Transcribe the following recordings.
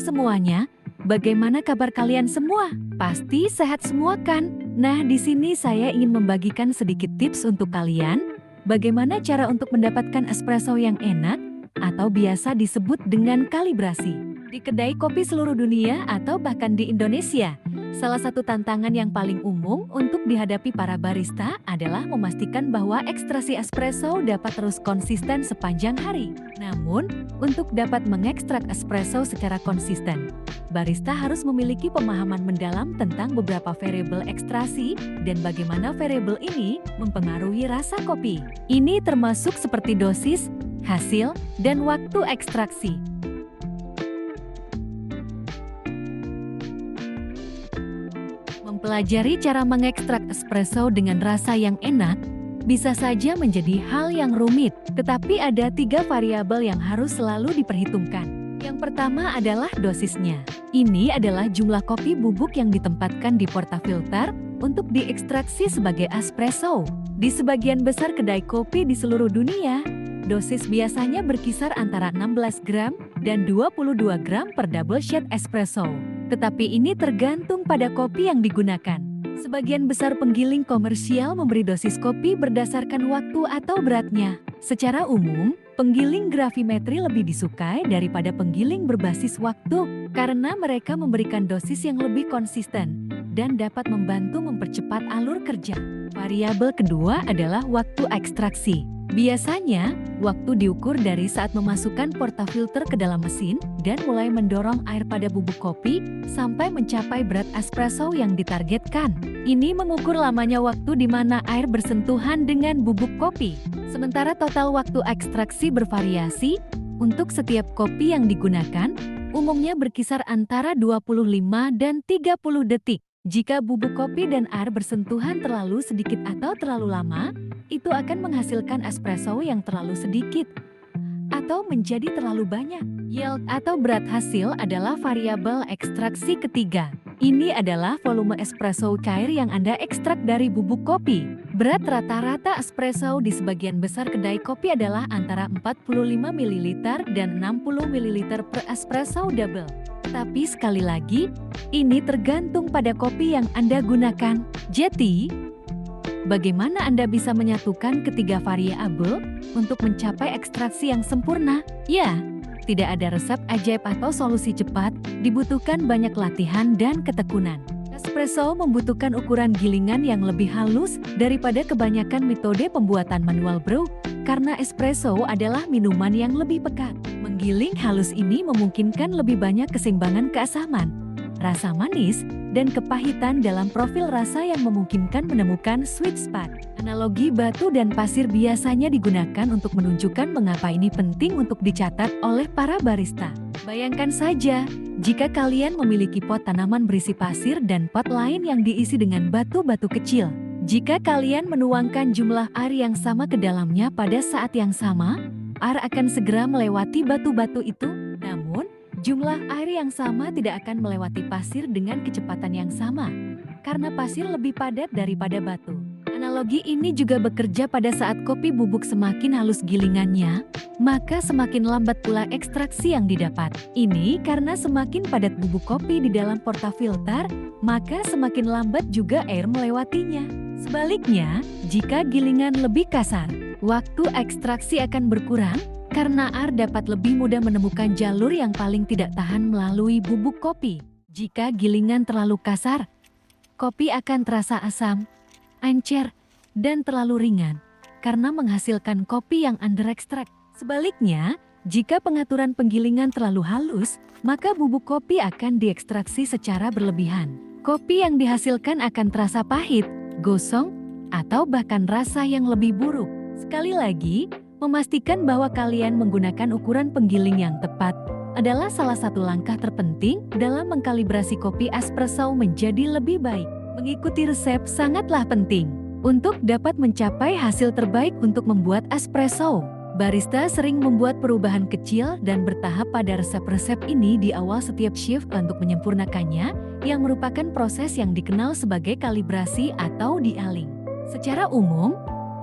semuanya, bagaimana kabar kalian semua? Pasti sehat semua kan? Nah, di sini saya ingin membagikan sedikit tips untuk kalian, bagaimana cara untuk mendapatkan espresso yang enak, atau biasa disebut dengan kalibrasi, di kedai kopi seluruh dunia atau bahkan di Indonesia. Salah satu tantangan yang paling umum untuk dihadapi para barista adalah memastikan bahwa ekstraksi espresso dapat terus konsisten sepanjang hari. Namun, untuk dapat mengekstrak espresso secara konsisten, barista harus memiliki pemahaman mendalam tentang beberapa variabel ekstraksi dan bagaimana variabel ini mempengaruhi rasa kopi. Ini termasuk seperti dosis, hasil, dan waktu ekstraksi. Mempelajari cara mengekstrak espresso dengan rasa yang enak bisa saja menjadi hal yang rumit, tetapi ada 3 variabel yang harus selalu diperhitungkan. Yang pertama adalah dosisnya. Ini adalah jumlah kopi bubuk yang ditempatkan di portafilter untuk diekstraksi sebagai espresso. Di sebagian besar kedai kopi di seluruh dunia, dosis biasanya berkisar antara 16 gram dan 22 gram per double shot espresso. Tetapi ini tergantung pada kopi yang digunakan. Sebagian besar penggiling komersial memberi dosis kopi berdasarkan waktu atau beratnya. Secara umum, penggiling gravimetri lebih disukai daripada penggiling berbasis waktu karena mereka memberikan dosis yang lebih konsisten dan dapat membantu mempercepat alur kerja. Variabel kedua adalah waktu ekstraksi. Biasanya, waktu diukur dari saat memasukkan portafilter ke dalam mesin dan mulai mendorong air pada bubuk kopi sampai mencapai berat espresso yang ditargetkan. Ini mengukur lamanya waktu di mana air bersentuhan dengan bubuk kopi. Sementara total waktu ekstraksi bervariasi, untuk setiap kopi yang digunakan, umumnya berkisar antara 25 dan 30 detik. Jika bubuk kopi dan air bersentuhan terlalu sedikit atau terlalu lama, itu akan menghasilkan espresso yang terlalu sedikit atau menjadi terlalu banyak. Yield atau berat hasil adalah variabel ekstraksi ketiga. Ini adalah volume espresso cair yang Anda ekstrak dari bubuk kopi. Berat rata-rata espresso di sebagian besar kedai kopi adalah antara 45 ml dan 60 ml per espresso double. Tapi sekali lagi, ini tergantung pada kopi yang Anda gunakan. Jadi, bagaimana Anda bisa menyatukan ketiga variabel untuk mencapai ekstraksi yang sempurna? Ya, tidak ada resep ajaib atau solusi cepat, dibutuhkan banyak latihan dan ketekunan. Espresso membutuhkan ukuran gilingan yang lebih halus daripada kebanyakan metode pembuatan manual brew, karena espresso adalah minuman yang lebih pekat. Menggiling halus ini memungkinkan lebih banyak keseimbangan keasaman, rasa manis, dan kepahitan dalam profil rasa yang memungkinkan menemukan sweet spot. Analogi batu dan pasir biasanya digunakan untuk menunjukkan mengapa ini penting untuk dicatat oleh para barista. Bayangkan saja, jika kalian memiliki pot tanaman berisi pasir dan pot lain yang diisi dengan batu-batu kecil. Jika kalian menuangkan jumlah air yang sama ke dalamnya pada saat yang sama, air akan segera melewati batu-batu itu. Namun, jumlah air yang sama tidak akan melewati pasir dengan kecepatan yang sama, karena pasir lebih padat daripada batu. Analogi ini juga bekerja pada saat kopi bubuk semakin halus gilingannya, maka semakin lambat pula ekstraksi yang didapat. Ini karena semakin padat bubuk kopi di dalam portafilter, maka semakin lambat juga air melewatinya. Sebaliknya, jika gilingan lebih kasar, waktu ekstraksi akan berkurang, karena air dapat lebih mudah menemukan jalur yang paling tidak tahan melalui bubuk kopi. Jika gilingan terlalu kasar, kopi akan terasa asam, encer, dan terlalu ringan, karena menghasilkan kopi yang underextract. Sebaliknya, jika pengaturan penggilingan terlalu halus, maka bubuk kopi akan diekstraksi secara berlebihan. Kopi yang dihasilkan akan terasa pahit, gosong, atau bahkan rasa yang lebih buruk. Sekali lagi, memastikan bahwa kalian menggunakan ukuran penggiling yang tepat adalah salah satu langkah terpenting dalam mengkalibrasi kopi espresso menjadi lebih baik. Mengikuti resep sangatlah penting untuk dapat mencapai hasil terbaik untuk membuat espresso. Barista sering membuat perubahan kecil dan bertahap pada resep-resep ini di awal setiap shift untuk menyempurnakannya, yang merupakan proses yang dikenal sebagai kalibrasi atau dialing. Secara umum,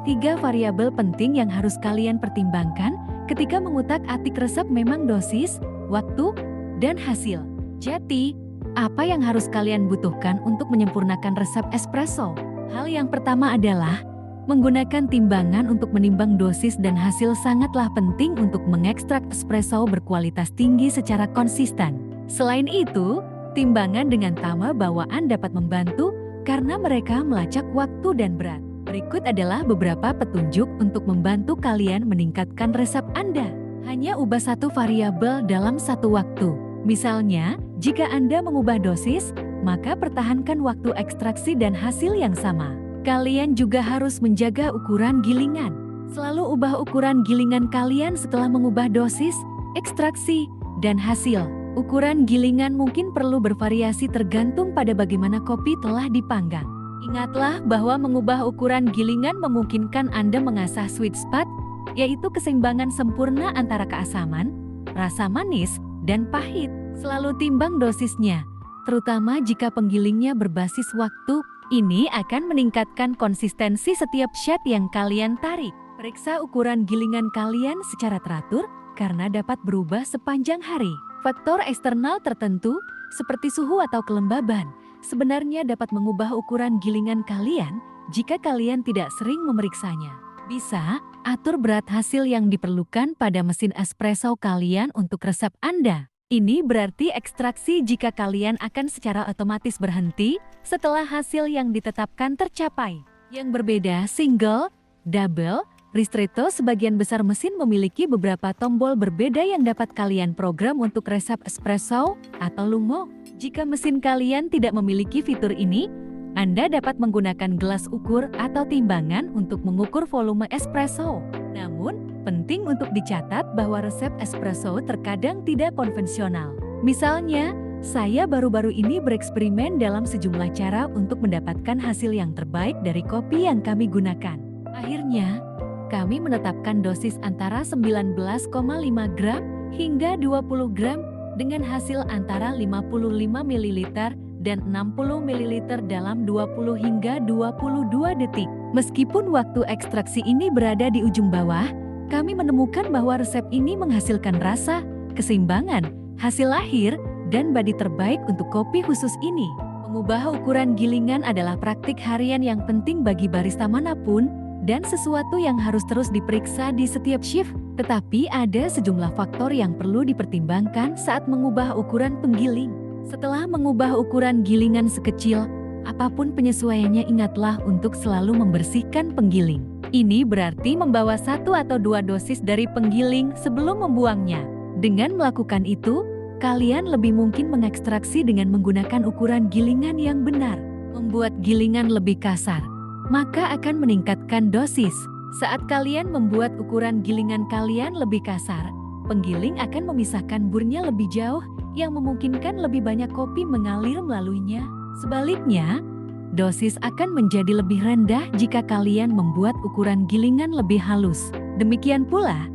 3 variabel penting yang harus kalian pertimbangkan ketika mengutak-atik resep memang dosis, waktu, dan hasil. Jadi, apa yang harus kalian butuhkan untuk menyempurnakan resep espresso? Hal yang pertama adalah menggunakan timbangan untuk menimbang dosis dan hasil sangatlah penting untuk mengekstrak espresso berkualitas tinggi secara konsisten. Selain itu, timbangan dengan tama bawaan dapat membantu karena mereka melacak waktu dan berat. Berikut adalah beberapa petunjuk untuk membantu kalian meningkatkan resep Anda. Hanya ubah satu variabel dalam satu waktu. Misalnya, jika Anda mengubah dosis, maka pertahankan waktu ekstraksi dan hasil yang sama. Kalian juga harus menjaga ukuran gilingan. Selalu ubah ukuran gilingan kalian setelah mengubah dosis, ekstraksi, dan hasil. Ukuran gilingan mungkin perlu bervariasi tergantung pada bagaimana kopi telah dipanggang. Ingatlah bahwa mengubah ukuran gilingan memungkinkan Anda mengasah sweet spot, yaitu keseimbangan sempurna antara keasaman, rasa manis, dan pahit. Selalu timbang dosisnya, terutama jika penggilingnya berbasis waktu. Ini akan meningkatkan konsistensi setiap shot yang kalian tarik. Periksa ukuran gilingan kalian secara teratur karena dapat berubah sepanjang hari. Faktor eksternal tertentu, seperti suhu atau kelembaban, sebenarnya dapat mengubah ukuran gilingan kalian jika kalian tidak sering memeriksanya. Bisa atur berat hasil yang diperlukan pada mesin espresso kalian untuk resep Anda. Ini berarti ekstraksi jika kalian akan secara otomatis berhenti setelah hasil yang ditetapkan tercapai. Yang berbeda single, double, ristretto sebagian besar mesin memiliki beberapa tombol berbeda yang dapat kalian program untuk resep espresso atau lungo. Jika mesin kalian tidak memiliki fitur ini, Anda dapat menggunakan gelas ukur atau timbangan untuk mengukur volume espresso. Namun, penting untuk dicatat bahwa resep espresso terkadang tidak konvensional. Misalnya, saya baru-baru ini bereksperimen dalam sejumlah cara untuk mendapatkan hasil yang terbaik dari kopi yang kami gunakan. Akhirnya, kami menetapkan dosis antara 19,5 gram hingga 20 gram dengan hasil antara 55 ml dan 60 ml dalam 20 hingga 22 detik. Meskipun waktu ekstraksi ini berada di ujung bawah, kami menemukan bahwa resep ini menghasilkan rasa, keseimbangan, hasil akhir, dan body terbaik untuk kopi khusus ini. Mengubah ukuran gilingan adalah praktik harian yang penting bagi barista manapun, dan sesuatu yang harus terus diperiksa di setiap shift. Tetapi ada sejumlah faktor yang perlu dipertimbangkan saat mengubah ukuran penggiling. Setelah mengubah ukuran gilingan sekecil apapun penyesuaiannya, ingatlah untuk selalu membersihkan penggiling. Ini berarti membawa 1 atau 2 dosis dari penggiling sebelum membuangnya. Dengan melakukan itu, kalian lebih mungkin mengekstraksi dengan menggunakan ukuran gilingan yang benar. Membuat gilingan lebih kasar, maka akan meningkatkan dosis. Saat kalian membuat ukuran gilingan kalian lebih kasar, penggiling akan memisahkan burnya lebih jauh yang memungkinkan lebih banyak kopi mengalir melaluinya. Sebaliknya, dosis akan menjadi lebih rendah jika kalian membuat ukuran gilingan lebih halus. Demikian pula,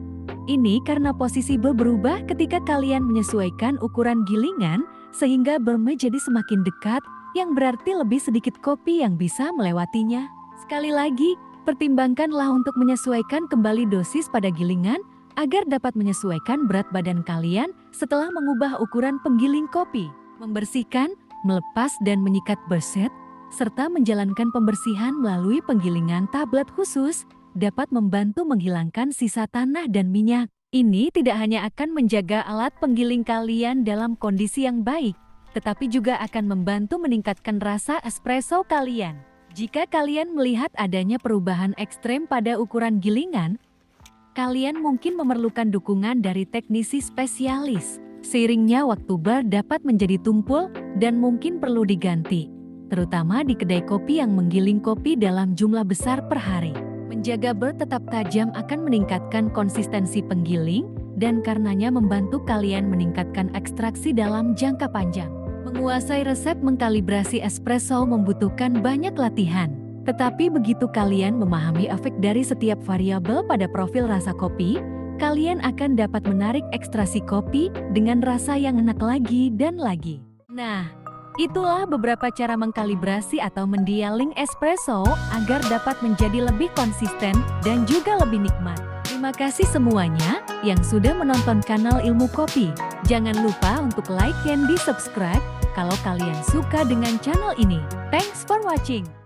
ini karena posisi ber berubah ketika kalian menyesuaikan ukuran gilingan sehingga ber menjadi semakin dekat, yang berarti lebih sedikit kopi yang bisa melewatinya. Sekali lagi, pertimbangkanlah untuk menyesuaikan kembali dosis pada gilingan agar dapat menyesuaikan berat badan kalian setelah mengubah ukuran penggiling kopi. Membersihkan, melepas dan menyikat berset, serta menjalankan pembersihan melalui penggilingan tablet khusus dapat membantu menghilangkan sisa tanah dan minyak. Ini tidak hanya akan menjaga alat penggiling kalian dalam kondisi yang baik, tetapi juga akan membantu meningkatkan rasa espresso kalian. Jika kalian melihat adanya perubahan ekstrem pada ukuran gilingan, kalian mungkin memerlukan dukungan dari teknisi spesialis. Seiringnya waktu bar dapat menjadi tumpul dan mungkin perlu diganti, terutama di kedai kopi yang menggiling kopi dalam jumlah besar per hari. Menjaga bar tetap tajam akan meningkatkan konsistensi penggiling dan karenanya membantu kalian meningkatkan ekstraksi dalam jangka panjang. Menguasai resep mengkalibrasi espresso membutuhkan banyak latihan. Tetapi begitu kalian memahami efek dari setiap variabel pada profil rasa kopi, kalian akan dapat menarik ekstraksi kopi dengan rasa yang enak lagi dan lagi. Nah, itulah beberapa cara mengkalibrasi atau mendialing espresso agar dapat menjadi lebih konsisten dan juga lebih nikmat. Terima kasih semuanya yang sudah menonton kanal Ilmu Kopi. Jangan lupa untuk like dan di subscribe kalau kalian suka dengan channel ini. Thanks for watching.